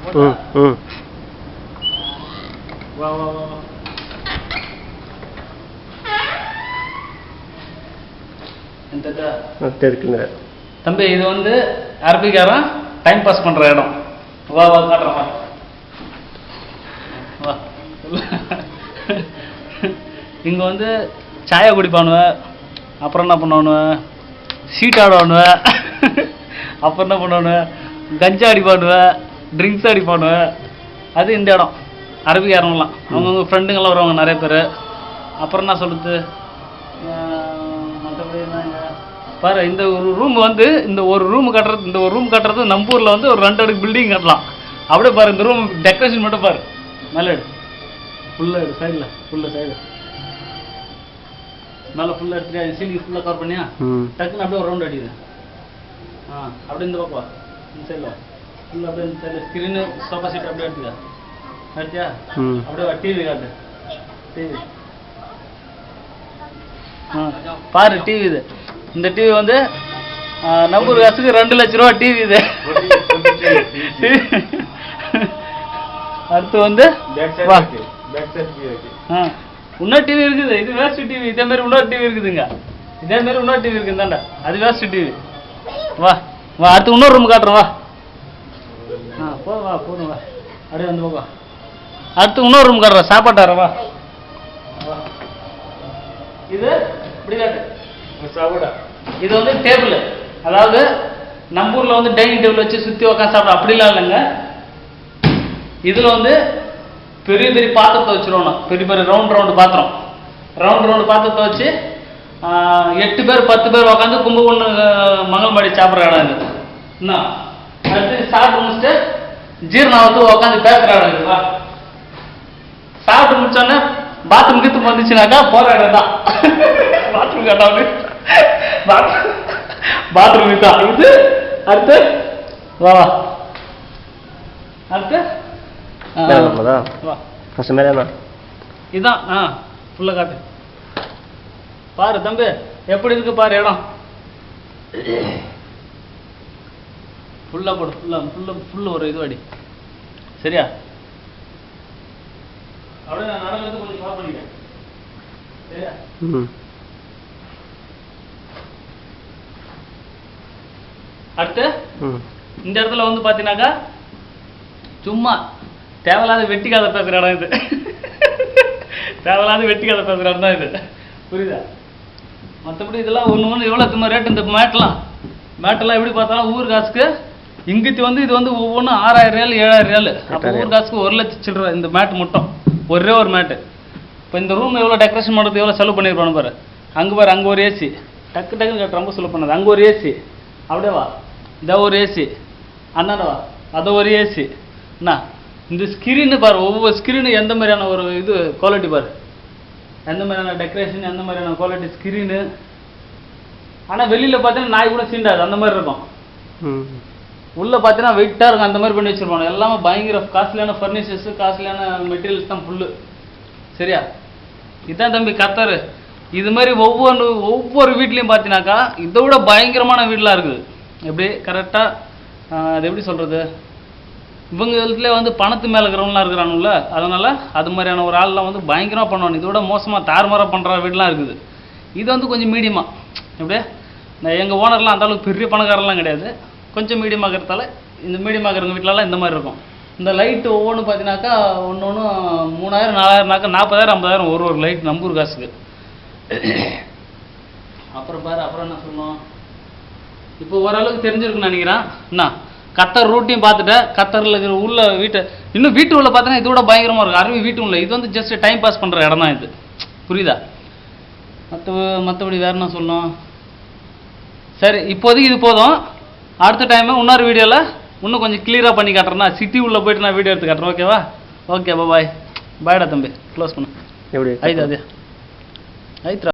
வா வா வா வா. தம்பி இது வந்து அரபிக்காரன் டைம் பாஸ் பண்ற இடம். வா வா காட்டுறேன் வா. இங்க வந்து சாயா குடிப்பானுவ, அப்புறம் என்ன பண்ணுவானுவ, சீட் ஆடுவானுவ, அப்புறம் என்ன பண்ணுவானுவ, கஞ்சா அடிப்பானுவ, ட்ரிங்க்ஸ் அடிப்பானுவ. அது இந்த இடம். அரபிக்காரங்களாம் அவங்கவுங்க ஃப்ரெண்டுங்கெல்லாம் வருவாங்க நிறைய பேர். அப்புறம் என்ன சொல்லுது, மற்றபடி என்னங்க பாரு, இந்த ஒரு ரூம் வந்து இந்த ஒரு ரூம் கட்டுறது நம்ம ஊரில் வந்து ஒரு 2 அடுக்கு பில்டிங் கட்டலாம். அப்படியே பாரு, இந்த ரூம் டெக்கரேஷன் மட்டும் பாரு. மேலே எடு, ஃபுல்லாக எடு, சைடில் ஃபுல்லாக சைடு மேலே ஃபுல்லாக எடுத்துட்டு அது சீலிங் ஃபுல்லாக கவர் பண்ணியா, டக்குன்னு அப்படியே ஒரு ரவுண்ட் அடிக்குது. அப்படியே இந்த பக்கம் இந்த சைடில் ஃபுல்லாக அப்படியே இந்த சைடில் ஸ்க்ரீனு சோஃபா சீட் அப்படியே எடுத்துக்க. அடிச்சா அப்படியே டிவி காட்டு. டிவி பாரு, டிவி இது. இந்த டிவி வந்து நம்ம ஒரு காசுக்கு 2 லட்ச ரூபா டிவி இது. அடுத்து வந்து இன்னொரு டிவி இருக்குது. இது வேஸ்ட் டிவி. இதே மாதிரி இன்னொரு டிவி இருக்குதுங்க. இதே மாதிரி இன்னொரு டிவி இருக்குது தாண்டா, அது வேஸ்ட் டிவி. வா வா, அடுத்து இன்னொரு ரூம் காட்டுறோம். வா போதும், வா போதும், வா அப்படியே வந்து போக. அடுத்து இன்னொரு ரூம் காட்டுறோம், சாப்பாட்டார. வா இது இப்படி காட்டு. சாப்பிட இது வந்து டேபிள். அதாவது நம்ம ஊர்ல வந்து டைனிங் டேபிள் வச்சு சுற்றி உட்காந்து சாப்பிட அப்படிலாம் இல்லைங்க. இதில் வந்து பெரிய பெரிய பாத்திரத்தை வச்சுருவோம். பெரிய பெரிய ரவுண்டு பாத்திரம். ரவுண்டு பாத்திரத்தை வச்சு 8 பேர் 10 பேர் உட்காந்து கும்பகோணம் மங்கல்பாடி சாப்பிட்ற இடம் இது. என்ன அடுத்து சாப்பிட்டு முடிச்சுட்டு ஜீரணாவத்து உட்காந்து பேசுகிற இடம் இருக்குவா. சாப்பிட்டு முடிச்சோன்னே பாத்ரூம் கித்து வந்துச்சுனாக்கா போகிற இடம் தான். பாத்ரூம் கேட்டாவது பாத்ரூம் கிட்டா இது. அடுத்து வா வா, அடுத்து இதான் ஃபுல்லாக காட்டு. பாரு தம்பி எப்படி இருக்கு பாரு இடம். ஃபுல்லாக போடு, ஃபுல்லாக ஒரு இது அடி. சரியா? அப்படியே நான் நடக்கிறது கொஞ்சம் கவர் பண்ணிட்டேன். சரியா? அடுத்து இந்த இடத்துல வந்து பார்த்தீங்கன்னாக்கா சும்மா தேவையில்லாத வெட்டி கதை பேசுகிற இடம் இது. தேவையில்லாத வெட்டி கதை பேசுகிற இடம் தான் இது. புரியுதா? மற்றபடி இதெல்லாம் ஒன்று எவ்வளோ சும்மா ரேட்டு. இந்த மேட்டெல்லாம் எப்படி பார்த்தாலும் ஊர் காசுக்கு இங்கிட்டு வந்து இது வந்து ஒவ்வொன்றும் 6000 ரியால் 7000 ரியால். அப்போ ஊர் காசுக்கு 1 லட்சம் சில்லற இந்த மேட்டு மட்டும். ஒரே ஒரு மேட்டு. இப்போ இந்த ரூம் எவ்வளோ டெக்கரேஷன் பண்ணுறது எவ்வளோ செலவு பண்ணியிருப்பானு பாரு. அங்கே பாரு, அங்கே ஒரு ஏசி. டக்குன்னு கட்ட ரொம்ப செலவு பண்ணது. அங்கே ஒரு ஏசி. அப்படியே வா, இதை ஒரு ஏசி. அண்ணாடா அதை ஒரு ஏசி. என்ன இந்த ஸ்க்ரீனு பாரு, ஒவ்வொரு ஸ்க்ரீனு எந்த மாதிரியான ஒரு இது குவாலிட்டி பாரு, எந்த மாதிரியான டெக்கரேஷன், எந்த மாதிரியான குவாலிட்டி ஸ்க்ரீனு. ஆனால் வெளியில் பார்த்தீங்கன்னா நாய் கூட சீண்டாது, அந்த மாதிரி இருக்கும். உள்ளே பார்த்தீங்கன்னா வெயிட்டாக இருக்கும், அந்த மாதிரி பண்ணி வச்சுருப்பாங்க. எல்லாமே பயங்கர காஸ்ட்லியான ஃபர்னிச்சர்ஸு, காஸ்ட்லியான மெட்டீரியல்ஸ் தான் ஃபுல்லு. சரியா? இதுதான் தம்பி கத்தாரு. இது மாதிரி ஒவ்வொரு வீட்லேயும் பார்த்தீங்கன்னாக்கா இதை விட பயங்கரமான வீடெலாம் இருக்குது. எப்படி கரெக்டாக அது எப்படி சொல்கிறது, இவங்க இடத்துல வந்து பணத்து மேலே இருக்கிறவங்களாம் இருக்கிறானுல்ல, அதனால் அது மாதிரியான ஒரு ஆள்லாம் வந்து பயங்கரமாக பண்ணுவாங்க. இதோட மோசமாக தாறுமாறாக பண்ணுற வீடெலாம் இருக்குது. இது வந்து கொஞ்சம் மீடியமாக. எப்படியே எங்கள் ஓனர்லாம் அந்த அளவுக்கு பெரிய பணக்காரெல்லாம் கிடையாது, கொஞ்சம் மீடியமாக இருக்கிறதால இந்த மீடியமாக இருக்கிறவங்க வீட்டிலலாம் இந்த மாதிரி இருக்கும். இந்த லைட்டு ஒவ்வொன்று பார்த்தீங்கன்னாக்கா ஒன்று 3000 4000 40,000 50,000 ஒரு லைட் நம்பூர் காசுக்கு. அப்புறம் பாரு, அப்புறம் என்ன சொல்லணும், இப்போ ஓரளவுக்கு தெரிஞ்சிருக்குன்னு நினைக்கிறேன். என்ன கத்தர் ரூட்டையும் பார்த்துட்டேன். கத்தரில் இருக்கிற உள்ள இன்னும் வீட்டு உள்ள பார்த்தீங்கன்னா இதோட பயங்கரமாக இருக்கும். அருவி வீட்டு உள்ள இது வந்து ஜஸ்ட் டைம் பாஸ் பண்ணுற இடம் தான் இது. புரியுதா? மற்றபடி வேறு என்ன சொல்லணும். சரி, இப்போதைக்கு இது போதும். அடுத்த டைமு இன்னொரு வீடியோவில் இன்னும் கொஞ்சம் கிளியராக பண்ணி காட்டுறேன்னா சிட்டி உள்ளே போய்ட்டு நான் வீடியோ எடுத்து காட்டுறேன். ஓகேவா? ஓகே, பாய். பாய்டா தம்பி, க்ளோஸ் பண்ணு. எப்படி ஐதா? அது ஐத்ரா.